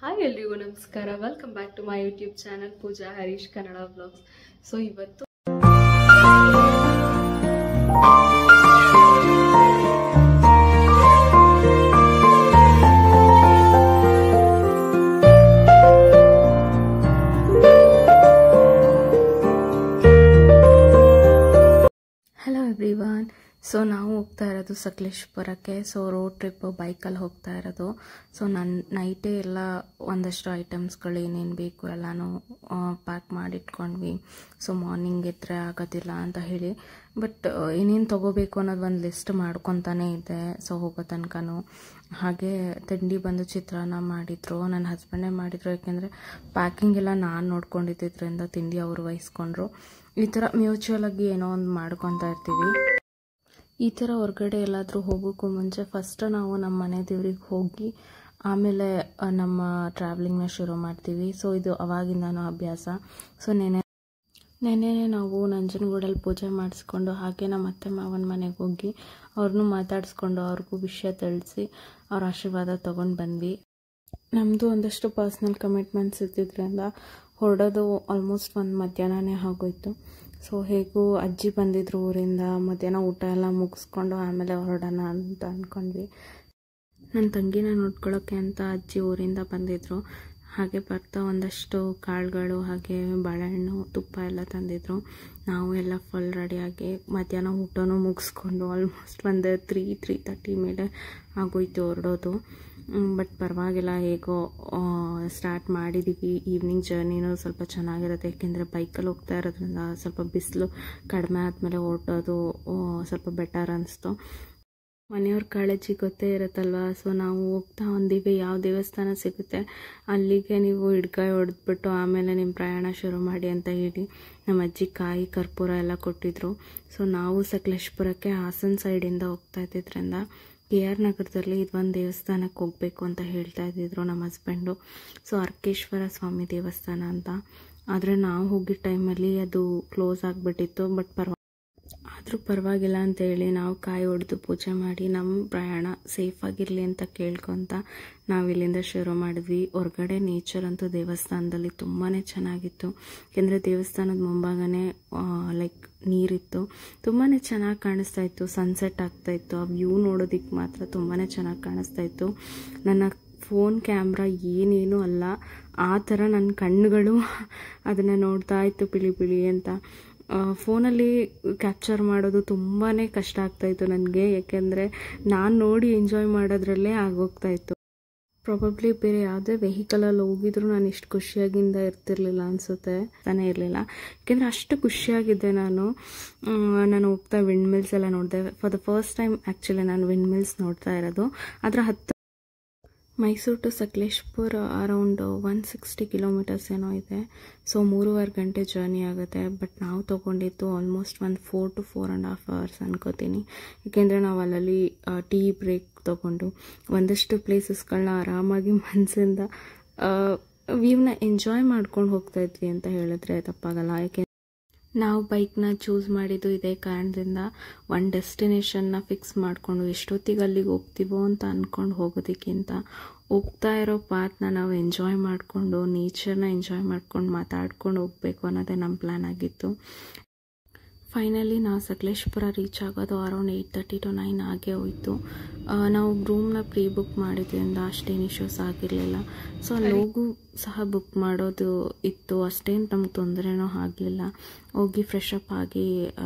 Hi ಎಲ್ರಿಗೂ ನಮಸ್ಕಾರ. Welcome back to my YouTube channel Pooja Harish Kannada vlogs. So ಇವತ್ತು ಹಲೋ ಎವ್ರಿವನ್. ಸೊ ನಾವು ಹೋಗ್ತಾ ಇರೋದು ಸಕಲೇಶಪುರಕ್ಕೆ. ಸೊ ರೋಡ್ ಟ್ರಿಪ್ಪು ಬೈಕಲ್ಲಿ ಹೋಗ್ತಾ ಇರೋದು. ಸೊ ನೈಟೇ ಎಲ್ಲ ಒಂದಷ್ಟು ಐಟಮ್ಸ್ಗಳು ಏನೇನು ಬೇಕು ಎಲ್ಲನೂ ಪ್ಯಾಕ್ ಮಾಡಿಟ್ಕೊಂಡ್ವಿ. ಸೊ ಮಾರ್ನಿಂಗ್ ಇದ್ದರೆ ಆಗೋದಿಲ್ಲ ಅಂತ ಹೇಳಿ, ಬಟ್ ಏನೇನು ತೊಗೋಬೇಕು ಅನ್ನೋದು ಒಂದು ಲಿಸ್ಟ್ ಮಾಡ್ಕೊತಾನೇ ಇದ್ದೆ. ಸೊ ಹೋಗೋ ತನಕನೂ ಹಾಗೆ ತಿಂಡಿ ಬಂದು ಚಿತ್ರಾನ್ನ ಮಾಡಿದರು, ನನ್ನ ಹಸ್ಬೆಂಡೇ ಮಾಡಿದರು. ಯಾಕೆಂದರೆ ಪ್ಯಾಕಿಂಗ್ ಎಲ್ಲ ನಾನು ನೋಡ್ಕೊಂಡಿದ್ದರಿಂದ ತಿಂಡಿ ಅವರು ವಹಿಸ್ಕೊಂಡ್ರು. ಈ ಥರ ಮ್ಯೂಚುವಲಾಗಿ ಏನೋ ಒಂದು ಮಾಡ್ಕೊತಾ ಇರ್ತೀವಿ. ಈ ಥರ ಹೊರಗಡೆ ಎಲ್ಲಾದರೂ ಹೋಗೋಕ್ಕೂ ಮುಂಚೆ ಫಸ್ಟ್ ನಾವು ನಮ್ಮ ಮನೆ ದೇವ್ರಿಗೆ ಹೋಗಿ ಆಮೇಲೆ ನಮ್ಮ ಟ್ರಾವೆಲಿಂಗ್ನ ಶುರು ಮಾಡ್ತೀವಿ. ಸೊ ಇದು ಅವಾಗಿಂದನೂ ಅಭ್ಯಾಸ. ಸೊ ನೆನ್ನೆ ನಾವು ನಂಜನಗೂಡಲ್ಲಿ ಪೂಜೆ ಮಾಡಿಸ್ಕೊಂಡು ಹಾಗೆ ನಮ್ಮ ಅತ್ತೆ ಮಾವನ ಮನೆಗೆ ಹೋಗಿ ಅವ್ರನ್ನೂ ಮಾತಾಡಿಸ್ಕೊಂಡು ಅವ್ರಿಗೂ ವಿಷಯ ತಿಳಿಸಿ ಅವ್ರ ಆಶೀರ್ವಾದ ತೊಗೊಂಡು ಬಂದ್ವಿ. ನಮ್ಮದು ಒಂದಷ್ಟು ಪರ್ಸ್ನಲ್ ಕಮಿಟ್ಮೆಂಟ್ಸ್ ಇದ್ದಿದ್ದರಿಂದ ಹೊರಡೋದು ಆಲ್ಮೋಸ್ಟ್ ಒಂದು ಮಧ್ಯಾಹ್ನನೇ ಆಗೋಯ್ತು. ಸೊ ಹೇಗೂ ಅಜ್ಜಿ ಬಂದಿದ್ರು ಊರಿಂದ, ಮಧ್ಯಾಹ್ನ ಊಟ ಎಲ್ಲ ಮುಗಿಸ್ಕೊಂಡು ಆಮೇಲೆ ಹೊರಡೋಣ ಅಂತ ಅಂದ್ಕೊಂಡ್ವಿ. ನನ್ನ ತಂಗಿನ ನೋಡ್ಕೊಳ್ಳೋಕ್ಕೆ ಅಂತ ಅಜ್ಜಿ ಊರಿಂದ ಬಂದಿದ್ದರು. ಹಾಗೆ ಬರ್ತಾ ಒಂದಷ್ಟು ಕಾಳುಗಳು ಹಾಗೆ ಬಾಳೆಹಣ್ಣು ತುಪ್ಪ ಎಲ್ಲ ತಂದಿದ್ರು. ನಾವು ಎಲ್ಲ ಫುಲ್ ರೆಡಿಯಾಗಿ ಮಧ್ಯಾಹ್ನ ಊಟನೂ ಮುಗಿಸ್ಕೊಂಡು ಆಲ್ಮೋಸ್ಟ್ ಒಂದು 3:30 ಮೇಲೆ ಆಗೋಯ್ತು ಹೊರಡೋದು. ಬಟ್ ಪರವಾಗಿಲ್ಲ, ಹೇಗೋ ಸ್ಟಾರ್ಟ್ ಮಾಡಿದ್ದೀವಿ. ಈವ್ನಿಂಗ್ ಜರ್ನಿನೂ ಸ್ವಲ್ಪ ಚೆನ್ನಾಗಿರುತ್ತೆ, ಏಕೆಂದರೆ ಬೈಕಲ್ಲಿ ಹೋಗ್ತಾ ಇರೋದ್ರಿಂದ ಸ್ವಲ್ಪ ಬಿಸಿಲು ಕಡಿಮೆ ಆದಮೇಲೆ ಹೊರಟೋದು ಸ್ವಲ್ಪ ಬೆಟರ್ ಅನಿಸ್ತು. ಮನೆಯವ್ರ ಕಾಳಜಿ ಗೊತ್ತೇ ಇರುತ್ತಲ್ವ. ಸೊ ನಾವು ಹೋಗ್ತಾ ಹೊಂದಿವಿ, ಯಾವ ದೇವಸ್ಥಾನ ಸಿಗುತ್ತೆ ಅಲ್ಲಿಗೆ ನೀವು ಹಿಡ್ಕಾಯಿ ಹೊಡೆದ್ಬಿಟ್ಟು ಆಮೇಲೆ ನಿಮ್ಮ ಪ್ರಯಾಣ ಶುರು ಮಾಡಿ ಅಂತ ಹೇಳಿ ನಮ್ಮ ಅಜ್ಜಿ ಕಾಯಿ ಕರ್ಪೂರ ಎಲ್ಲ ಕೊಟ್ಟಿದ್ರು. ಸೊ ನಾವು ಸಕಲೇಶಪುರಕ್ಕೆ ಹಾಸನ ಸೈಡಿಂದ ಹೋಗ್ತಾ ಇದ್ದಿದ್ದರಿಂದ KR ನಗರದಲ್ಲಿ ಇದೊಂದು ದೇವಸ್ಥಾನಕ್ಕೆ ಹೋಗಬೇಕು ಅಂತ ಹೇಳ್ತಾ ಇದ್ದಿದ್ರು ನಮ್ಮ ಹಸ್ಬೆಂಡು. ಸೊ ಅರ್ಕೇಶ್ವರ ಸ್ವಾಮಿ ದೇವಸ್ಥಾನ ಅಂತ. ಆದರೆ ನಾವು ಹೋಗಿದ್ದ ಟೈಮಲ್ಲಿ ಅದು ಕ್ಲೋಸ್ ಆಗಿಬಿಟ್ಟಿತ್ತು. ಬಟ್ ಆದರೂ ಪರವಾಗಿಲ್ಲ ಅಂತೇಳಿ ನಾವು ಕಾಯಿ ಹೊಡೆದು ಪೂಜೆ ಮಾಡಿ ನಮ್ಮ ಪ್ರಯಾಣ ಸೇಫಾಗಿರಲಿ ಅಂತ ಕೇಳ್ಕೊತ ನಾವು ಇಲ್ಲಿಂದ ಶುರು ಮಾಡಿದ್ವಿ. ಹೊರಗಡೆ ನೇಚರ್ ಅಂತೂ ದೇವಸ್ಥಾನದಲ್ಲಿ ತುಂಬಾ ಚೆನ್ನಾಗಿತ್ತು. ಯಾಕೆಂದರೆ ದೇವಸ್ಥಾನದ ಮುಂಭಾಗನೇ ಲೈಕ್ ನೀರಿತ್ತು, ತುಂಬಾ ಚೆನ್ನಾಗಿ ಕಾಣಿಸ್ತಾ ಇತ್ತು. ಸನ್ಸೆಟ್ ಆಗ್ತಾಯಿತ್ತು, ಆ ವ್ಯೂ ನೋಡೋದಕ್ಕೆ ಮಾತ್ರ ತುಂಬಾ ಚೆನ್ನಾಗಿ ಕಾಣಿಸ್ತಾ ಇತ್ತು. ನನ್ನ ಫೋನ್ ಕ್ಯಾಮ್ರಾ ಏನೇನೂ ಅಲ್ಲ, ಆ ಥರ ನನ್ನ ಕಣ್ಣುಗಳು ಅದನ್ನು ನೋಡ್ತಾ ಇತ್ತು ಬಿಳಿ ಬಿಳಿ ಅಂತ. ಫೋನಲ್ಲಿ ಕ್ಯಾಪ್ಚರ್ ಮಾಡೋದು ತುಂಬಾ ಕಷ್ಟ ಆಗ್ತಾಯಿತ್ತು ನನಗೆ, ಯಾಕೆಂದರೆ ನಾನು ನೋಡಿ ಎಂಜಾಯ್ ಮಾಡೋದ್ರಲ್ಲೇ ಆಗೋಗ್ತಾಯಿತ್ತು. ಪ್ರಾಬಬ್ಲಿ ಬೇರೆ ಯಾವುದೇ ವೆಹಿಕಲಲ್ಲಿ ಹೋಗಿದ್ರು ನಾನು ಇಷ್ಟು ಖುಷಿಯಾಗಿಂದ ಇರ್ತಿರ್ಲಿಲ್ಲ ಅನಿಸುತ್ತೆ, ತಾನೇ ಇರಲಿಲ್ಲ. ಯಾಕೆಂದರೆ ಅಷ್ಟು ಖುಷಿಯಾಗಿದ್ದೆ ನಾನು ಹೋಗ್ತಾ ವಿಂಡ್ ಮಿಲ್ಸ್ ಎಲ್ಲ ನೋಡಿದೆ. For the first time actually ನಾನು ವಿಂಡ್ ಮಿಲ್ಸ್ ನೋಡ್ತಾ ಇರೋದು. ಅದರ Mysuru to Sakleshpur around 160 kilometres ಏನೋ ಇದೆ. ಸೊ 3.5 ಗಂಟೆ ಜರ್ನಿ ಆಗುತ್ತೆ. ಬಟ್ ನಾವು ತೊಗೊಂಡಿದ್ದು ಆಲ್ಮೋಸ್ಟ್ ಒಂದು 4 to 4.5 hours ಅನ್ಕೋತೀನಿ. ಏಕೆಂದರೆ ನಾವು ಅಲ್ಲಲ್ಲಿ ಟೀ ಬ್ರೇಕ್ ತೊಗೊಂಡು ಒಂದಷ್ಟು ಪ್ಲೇಸಸ್ಗಳನ್ನ ಆರಾಮಾಗಿ ಮನಸ್ಸಿಂದ ವ್ಯೂನ ಎಂಜಾಯ್ ಮಾಡ್ಕೊಂಡು ಹೋಗ್ತಾ ಇದ್ವಿ ಅಂತ ಹೇಳಿದ್ರೆ ತಪ್ಪಾಗಲ್ಲ. ಯಾಕೆ ನಾವು ಬೈಕ್ನ ಚೂಸ್ ಮಾಡಿದ್ದು ಇದೇ ಕಾರಣದಿಂದ, ಒಂದು ಡೆಸ್ಟಿನೇಷನ್ನ ಫಿಕ್ಸ್ ಮಾಡಿಕೊಂಡು ಎಷ್ಟೊತ್ತಿಗೆ ಅಲ್ಲಿಗೆ ಹೋಗ್ತೀವೋ ಅಂತ ಅಂದ್ಕೊಂಡು ಹೋಗೋದಕ್ಕಿಂತ ಹೋಗ್ತಾ ಇರೋ ಪಾತ್ನ ನಾವು ಎಂಜಾಯ್ ಮಾಡಿಕೊಂಡು ನೇಚರ್ನ ಎಂಜಾಯ್ ಮಾಡ್ಕೊಂಡು ಮಾತಾಡ್ಕೊಂಡು ಹೋಗಬೇಕು ಅನ್ನೋದೇ ನಮ್ಮ ಪ್ಲ್ಯಾನ್ ಆಗಿತ್ತು. ಫೈನಲಿ ನಾವು ಸಕಲೇಶಪುರ ರೀಚ್ ಆಗೋದು ಅರೌಂಡ್ 8:30 to 9 ಆಗೇ ಹೋಯಿತು. ನಾವು ರೂಮ್ನ ಪ್ರೀ ಬುಕ್ ಮಾಡಿದ್ರಿಂದ ಅಷ್ಟೇನು ಇಶ್ಯೂಸ್ ಆಗಿರಲಿಲ್ಲ. ಸೊ ಅಲ್ಲಿ ಹೋಗು ಸಹ ಬುಕ್ ಮಾಡೋದು ಇತ್ತು, ಅಷ್ಟೇನು ನಮ್ಗೆ ತೊಂದರೆನೂ ಆಗಲಿಲ್ಲ. ಹೋಗಿ ಫ್ರೆಶ್ ಅಪ್ ಆಗಿ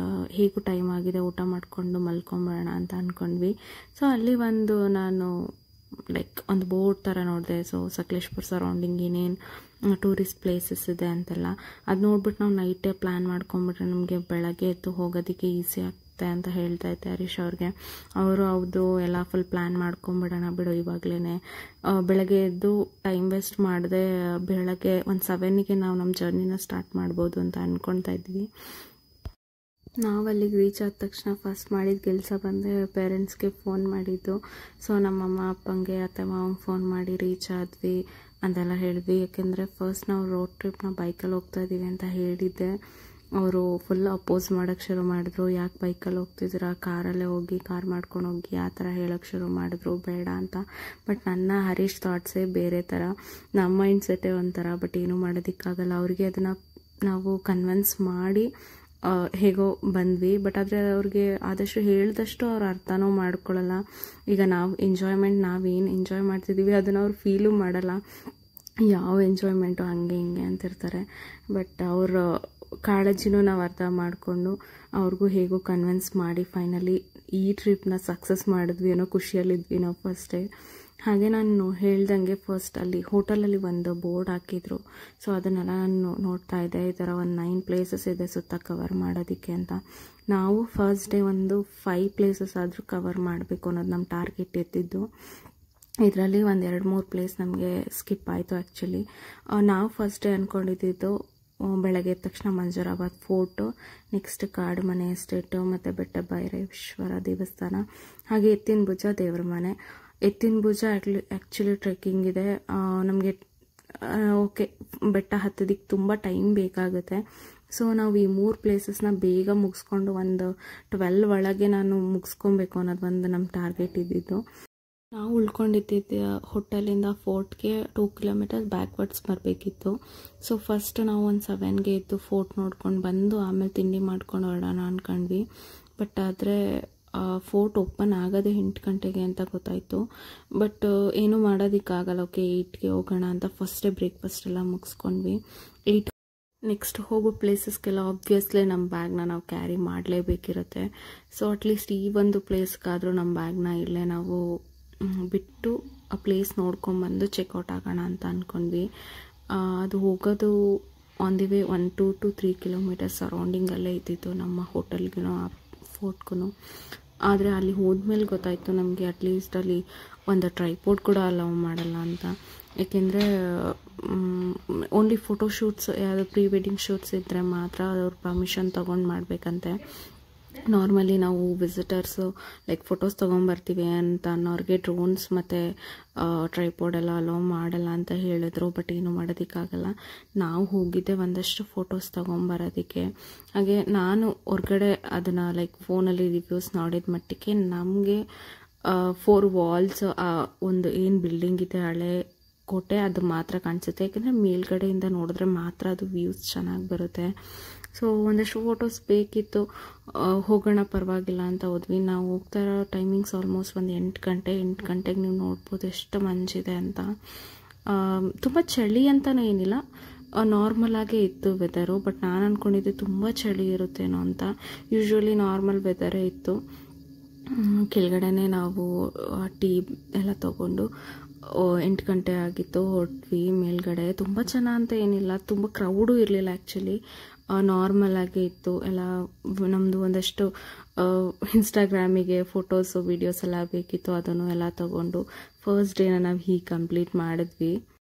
ಹೇಗೂ ಟೈಮ್ ಆಗಿದೆ ಊಟ ಮಾಡಿಕೊಂಡು ಮಲ್ಕೊಂಬಿಡೋಣ ಅಂತ ಅಂದ್ಕೊಂಡ್ವಿ. ಸೊ ಅಲ್ಲಿ ನಾನು ಲೈಕ್ ಒಂದು ಬೋರ್ಡ್ ಥರ ನೋಡಿದೆ. ಸೊ ಸಕಲೇಶಪುರ ಸರೌಂಡಿಂಗ್ ಏನೇನು ಟೂರಿಸ್ಟ್ ಪ್ಲೇಸಸ್ ಇದೆ ಅಂತೆಲ್ಲ ಅದು ನೋಡ್ಬಿಟ್ಟು ನಾವು ನೈಟೇ ಪ್ಲ್ಯಾನ್ ಮಾಡ್ಕೊಂಬಿಟ್ರೆ ನಮಗೆ ಬೆಳಗ್ಗೆ ಎದ್ದು ಹೋಗೋದಕ್ಕೆ ಈಸಿ ಆಗುತ್ತೆ ಅಂತ ಹೇಳ್ತಾ ಇದ್ದೆ ಹರೀಶ್ ಅವ್ರಿಗೆ. ಅವರು ಹೌದು ಎಲ್ಲ ಫುಲ್ ಪ್ಲ್ಯಾನ್ ಮಾಡ್ಕೊಂಬಿಡೋಣ ಬಿಡು ಇವಾಗಲೇ, ಬೆಳಗ್ಗೆ ಎದ್ದು ಟೈಮ್ ವೇಸ್ಟ್ ಮಾಡದೆ ಬೆಳಗ್ಗೆ ಒಂದು 7ಗೆ ನಾವು ನಮ್ಮ ಜರ್ನಿನ ಸ್ಟಾರ್ಟ್ ಮಾಡ್ಬೋದು ಅಂತ ಅಂದ್ಕೊಳ್ತಾ ಇದ್ವಿ. ನಾವು ಅಲ್ಲಿಗೆ ರೀಚ್ ಆದ ತಕ್ಷಣ ಫಸ್ಟ್ ಮಾಡಿದ ಕೆಲಸ ಬಂದರೆ ಪೇರೆಂಟ್ಸ್ಗೆ ಫೋನ್ ಮಾಡಿದ್ದು. ಸೊ ನಮ್ಮಮ್ಮ ಅಪ್ಪಂಗೆ ಅತ್ತೆ ಮಾವಂಗೆ ಫೋನ್ ಮಾಡಿ ರೀಚ್ ಆದ್ವಿ ಅಂತೆಲ್ಲ ಹೇಳಿದ್ವಿ. ಯಾಕೆಂದರೆ ಫಸ್ಟ್ ನಾವು ರೋಡ್ ಟ್ರಿಪ್ನ ಬೈಕಲ್ಲಿ ಹೋಗ್ತಾ ಇದ್ದೀವಿ ಅಂತ ಹೇಳಿದ್ದೆ. ಅವರು ಫುಲ್ ಅಪೋಸ್ ಮಾಡೋಕ್ಕೆ ಶುರು ಮಾಡಿದ್ರು. ಯಾಕೆ ಬೈಕಲ್ಲಿ ಹೋಗ್ತಿದ್ದೀರಾ, ಕಾರಲ್ಲೇ ಹೋಗಿ, ಕಾರ್ ಮಾಡ್ಕೊಂಡು ಹೋಗಿ ಆ ಥರ ಹೇಳೋಕ್ಕೆ ಶುರು ಮಾಡಿದ್ರು, ಬೇಡ ಅಂತ. ಬಟ್ ನನ್ನ ಹರೀಶ್ ಥಾಟ್ಸೇ ಬೇರೆ ಥರ, ನಮ್ಮ ಮೈಂಡ್ ಸೆಟ್ಟೇ ಒಂಥರ. ಬಟ್ ಏನೂ ಮಾಡೋದಕ್ಕಾಗಲ್ಲ. ಅವ್ರಿಗೆ ಅದನ್ನು ನಾವು ಕನ್ವಿನ್ಸ್ ಮಾಡಿ ಹೇಗೋ ಬಂದ್ವಿ. ಬಟ್ ಆದರೆ ಅವ್ರಿಗೆ ಆದಷ್ಟು ಹೇಳಿದಷ್ಟು ಅವ್ರು ಅರ್ಥನೂ ಮಾಡ್ಕೊಳ್ಳಲ್ಲ. ಈಗ ನಾವೇನು ಎಂಜಾಯ್ ಮಾಡ್ತಿದ್ದೀವಿ ಅದನ್ನು ಅವ್ರು ಫೀಲು ಮಾಡಲ್ಲ. ಯಾವ ಎಂಜಾಯ್ಮೆಂಟು ಹಂಗೆ ಹಿಂಗೆ ಅಂತಿರ್ತಾರೆ. ಬಟ್ ಅವ್ರ ಕಾಳಜಿನೂ ನಾವು ಅರ್ಥ ಮಾಡಿಕೊಂಡು ಅವ್ರಿಗೂ ಹೇಗೋ ಕನ್ವಿನ್ಸ್ ಮಾಡಿ ಫೈನಲಿ ಈ ಟ್ರಿಪ್ನ ಸಕ್ಸಸ್ ಮಾಡಿದ್ವಿ ಅನ್ನೋ ಖುಷಿಯಲ್ಲಿದ್ವಿ ನಾವು ಫಸ್ಟ್ ಡೇ. ಹಾಗೆ ನಾನು ಹೇಳ್ದಂಗೆ ಫಸ್ಟ್ ಅಲ್ಲಿ ಹೋಟೆಲಲ್ಲಿ ಒಂದು ಬೋರ್ಡ್ ಹಾಕಿದ್ರು. ಸೊ ಅದನ್ನೆಲ್ಲ ನಾನು ನೋಡ್ತಾ ಇದ್ದೆ. ಈ ಥರ ಒಂದು 9 ಪ್ಲೇಸಸ್ ಇದೆ ಸುತ್ತ ಕವರ್ ಮಾಡೋದಕ್ಕೆ ಅಂತ. ನಾವು ಫಸ್ಟ್ ಡೇ ಒಂದು 5 ಪ್ಲೇಸಸ್ ಆದರೂ ಕವರ್ ಮಾಡಬೇಕು ಅನ್ನೋದು ನಮ್ಮ ಟಾರ್ಗೆಟ್ ಇದ್ದಿದ್ದು. ಇದರಲ್ಲಿ ಒಂದು 2-3 ಪ್ಲೇಸ್ ನಮಗೆ ಸ್ಕಿಪ್ ಆಯಿತು ಆ್ಯಕ್ಚುಲಿ. ನಾವು ಫಸ್ಟ್ ಡೇ ಅಂದ್ಕೊಂಡಿದ್ದು ಬೆಳಗ್ಗೆ ಎದ್ದ ತಕ್ಷಣ Manjarabad fort, next Kadumane estate ಮತ್ತು ಬೆಟ್ಟ ಭೈರವೇಶ್ವರ ದೇವಸ್ಥಾನ, ಹಾಗೆ ಎತ್ತಿನ ಭುಜ ದೇವ್ರ ಮನೆ. ಎತ್ತಿನ ಭುಜ ಆ್ಯಕ್ಚುಲಿ ಟ್ರೆಕ್ಕಿಂಗ್ ಇದೆ. ನಮಗೆ ಓಕೆ, ಬೆಟ್ಟ ಹತ್ತೋದಕ್ಕೆ ತುಂಬ ಟೈಮ್ ಬೇಕಾಗುತ್ತೆ. ಸೊ ನಾವು ಈ 3 ಪ್ಲೇಸಸ್ನ ಬೇಗ ಮುಗಿಸ್ಕೊಂಡು ಒಂದು 12 ಒಳಗೆ ನಾನು ಮುಗಿಸ್ಕೊಬೇಕು ಅನ್ನೋದು ಒಂದು ನಮ್ಮ ಟಾರ್ಗೆಟ್ ಇದ್ದಿದ್ದು. ನಾವು ಉಳ್ಕೊಂಡಿದ್ದ ಹೋಟೆಲಿಂದ ಫೋರ್ಟ್ಗೆ 2 ಕಿಲೋಮೀಟರ್ಸ್ ಬ್ಯಾಕ್ವರ್ಡ್ಸ್ ಬರಬೇಕಿತ್ತು. ಸೊ ಫಸ್ಟ್ ನಾವು ಒಂದು 7ಗೆ ಇದ್ದು ಫೋರ್ಟ್ ನೋಡ್ಕೊಂಡು ಬಂದು ಆಮೇಲೆ ತಿಂಡಿ ಮಾಡ್ಕೊಂಡು ಹೊರಡೋಣ ಅಂದ್ಕೊಂಡ್ವಿ. ಬಟ್ ಆದರೆ ಫೋರ್ಟ್ ಓಪನ್ ಆಗೋದೇ 8 ಗಂಟೆಗೆ ಅಂತ ಗೊತ್ತಾಯಿತು. ಬಟ್ ಏನೂ ಮಾಡೋದಕ್ಕಾಗಲ್ಲ. ಓಕೆ 8ಗೆ ಹೋಗೋಣ ಅಂತ ಫಸ್ಟೇ ಬ್ರೇಕ್ಫಾಸ್ಟ್ ಎಲ್ಲ ಮುಗಿಸ್ಕೊಂಡ್ವಿ. 8 ನೆಕ್ಸ್ಟ್ ಹೋಗೋ ಪ್ಲೇಸಸ್ಗೆಲ್ಲ ಆಬ್ವಿಯಸ್ಲಿ ನಮ್ಮ ಬ್ಯಾಗ್ನ ನಾವು ಕ್ಯಾರಿ ಮಾಡಲೇಬೇಕಿರುತ್ತೆ. ಸೊ ಅಟ್ಲೀಸ್ಟ್ ಈ ಒಂದು ಪ್ಲೇಸ್ಗಾದರೂ ನಮ್ಮ ಬ್ಯಾಗ್ನ ಇಲ್ಲೇ ನಾವು ಬಿಟ್ಟು ಆ ಪ್ಲೇಸ್ ನೋಡ್ಕೊಂಬಂದು ಚೆಕ್ಔಟ್ ಆಗೋಣ ಅಂತ ಅಂದ್ಕೊಂಡ್ವಿ. ಅದು ಹೋಗೋದು on the way 1 to 3 kilometres ಸರೌಂಡಿಂಗಲ್ಲೇ ಇದ್ದಿತ್ತು ನಮ್ಮ ಹೋಟೆಲ್ಗೂ ಆ ಫೋರ್ಟ್ಗೂ. ಆದರೆ ಅಲ್ಲಿ ಹೋದ್ಮೇಲೆ ಗೊತ್ತಾಯಿತು ನಮಗೆ ಅಟ್ಲೀಸ್ಟ್ ಅಲ್ಲಿ ಒಂದು ಟ್ರೈಪೋಡ್ ಕೂಡ ಅಲೌ ಮಾಡಲ್ಲ ಅಂತ. ಏಕೆಂದರೆ ಓನ್ಲಿ ಫೋಟೋಶೂಟ್ಸ್, ಯಾವುದೋ ಪ್ರೀ ವೆಡ್ಡಿಂಗ್ ಶೂಟ್ಸ್ ಇದ್ದರೆ ಮಾತ್ರ ಅವ್ರ ಪರ್ಮಿಷನ್ ತೊಗೊಂಡು ಮಾಡಬೇಕಂತೆ. ನಾರ್ಮಲಿ ನಾವು ವಿಸಿಟರ್ಸು ಲೈಕ್ ಫೋಟೋಸ್ ತೊಗೊಂಬರ್ತೀವಿ ಅಂತ ಅನ್ನೋರಿಗೆ ಡ್ರೋನ್ಸ್ ಮತ್ತು ಟ್ರೈಪೋಡ್ ಎಲ್ಲ ಅಲೋ ಮಾಡಲ್ಲ ಅಂತ ಹೇಳಿದ್ರು. ಬಟ್ ಏನು ಮಾಡೋದಕ್ಕಾಗಲ್ಲ. ನಾವು ಹೋಗಿದ್ದೆ ಒಂದಷ್ಟು ಫೋಟೋಸ್ ತೊಗೊಂಬರೋದಕ್ಕೆ. ಹಾಗೆ ನಾನು ಹೊರಗಡೆ ಅದನ್ನು ಲೈಕ್ ಫೋನಲ್ಲಿ ರಿವ್ಯೂಸ್ ನೋಡಿದ ಮಟ್ಟಿಗೆ ನಮಗೆ 4 ವಾಲ್ಸ್ ಒಂದು ಏನು ಬಿಲ್ಡಿಂಗ್ ಇದೆ ಹಳೆ ಕೋಟೆ ಅದು ಮಾತ್ರ ಕಾಣಿಸುತ್ತೆ. ಯಾಕೆಂದರೆ ಮೇಲ್ಗಡೆಯಿಂದ ನೋಡಿದ್ರೆ ಮಾತ್ರ ಅದು ವ್ಯೂಸ್ ಚೆನ್ನಾಗಿ ಬರುತ್ತೆ. ಸೊ ಒಂದಷ್ಟು ಫೋಟೋಸ್ ಬೇಕಿತ್ತು. ಹೋಗೋಣ ಪರವಾಗಿಲ್ಲ ಅಂತ ಹೋದ್ವಿ. ನಾವು ಹೋಗ್ತಾ ಇರೋ ಟೈಮಿಂಗ್ಸ್ ಆಲ್ಮೋಸ್ಟ್ ಒಂದು 8 ಗಂಟೆಗೆ ನೀವು ನೋಡ್ಬೋದು ಎಷ್ಟು ಮಂಜಿದೆ ಅಂತ. ತುಂಬ ಚಳಿ ಅಂತಲೂ ಏನಿಲ್ಲ, ನಾರ್ಮಲ್ ಆಗೇ ಇತ್ತು ವೆದರು. ಬಟ್ ನಾನು ಅಂದ್ಕೊಂಡಿದ್ದೆ ತುಂಬ ಚಳಿ ಇರುತ್ತೇನೋ ಅಂತ. ಯೂಶ್ವಲಿ ನಾರ್ಮಲ್ ವೆದರೇ ಇತ್ತು. ಕೆಳಗಡೆನೇ ನಾವು ಟೀ ಎಲ್ಲ ತೊಗೊಂಡು 8 ಗಂಟೆ ಆಗಿತ್ತು, ಹೊರಟ್ವಿ ಮೇಲ್ಗಡೆ. ತುಂಬ ಜನ ಅಂತ ಏನಿಲ್ಲ, ತುಂಬ ಕ್ರೌಡು ಇರಲಿಲ್ಲ ಆ್ಯಕ್ಚುಲಿ. ನಾರ್ಮಲ್ ಆಗೇ ಇತ್ತು ಎಲ್ಲ. ನಮ್ಮದು ಒಂದಷ್ಟು ಇನ್ಸ್ಟಾಗ್ರಾಮಿಗೆ ಫೋಟೋಸು ವೀಡಿಯೋಸ್ ಎಲ್ಲ ಬೇಕಿತ್ತು, ಅದನ್ನು ಎಲ್ಲ ತೊಗೊಂಡು ಫಸ್ಟ್ ಡೇನ ನಾವು ಹೀಗೆ ಕಂಪ್ಲೀಟ್ ಮಾಡಿದ್ವಿ.